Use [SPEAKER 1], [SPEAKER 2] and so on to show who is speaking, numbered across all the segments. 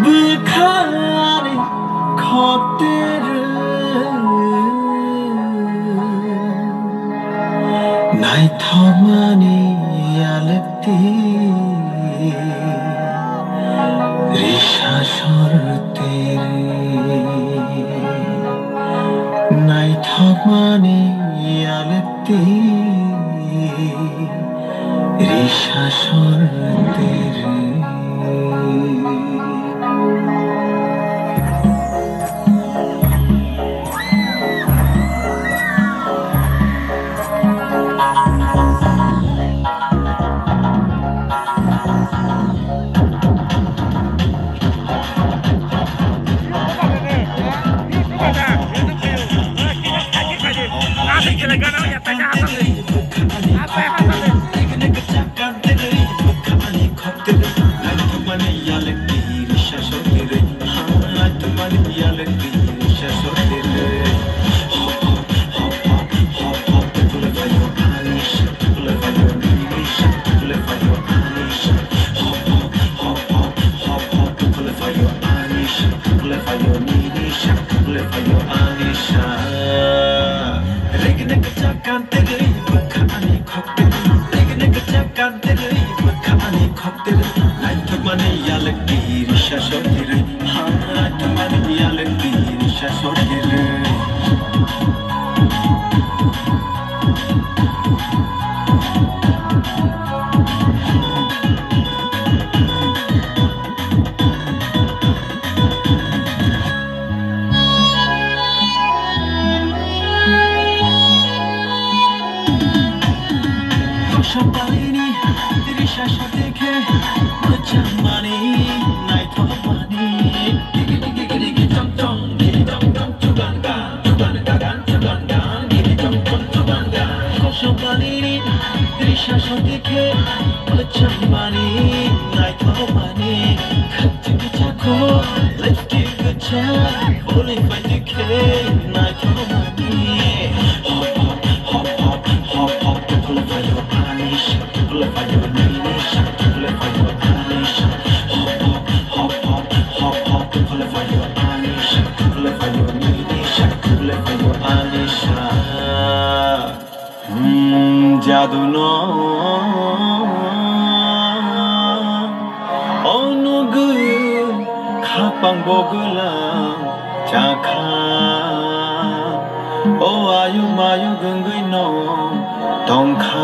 [SPEAKER 1] Bukhari khotir nai thamani alakti risha shortir nai thamani alakti risha shortir Let's give a chance, only find the K, night for money. Hop, hop, hop, hop, pull up for your punish, pull up for your niche, pull up for your punish. Hop, hop, hop, hop, hop, pull up for your punish, pull up for your niche, pull up for your punish. Jadoo no. Kapang bogulang jaka o ayu mayu gungui no dongka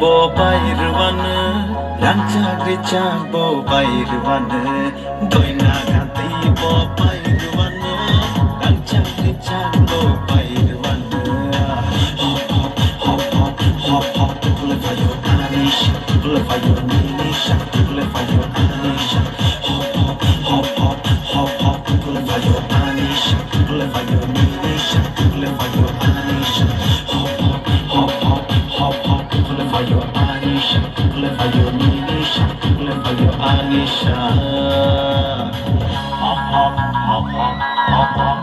[SPEAKER 1] bo pairwan rancak ricak bo pairwan doina ganti bo pairwan rancak ricak bo pairwan hop hop hop hop hop hop pull up for your punish pull up for your niche pull up for your punish hop hop hop hop hop hop pull up for your punish pull up for your niche pull up for your punish hop hop hop hop hop hop pull up for your punish pull up for your niche pull up for your punish hop hop hop hop hop hop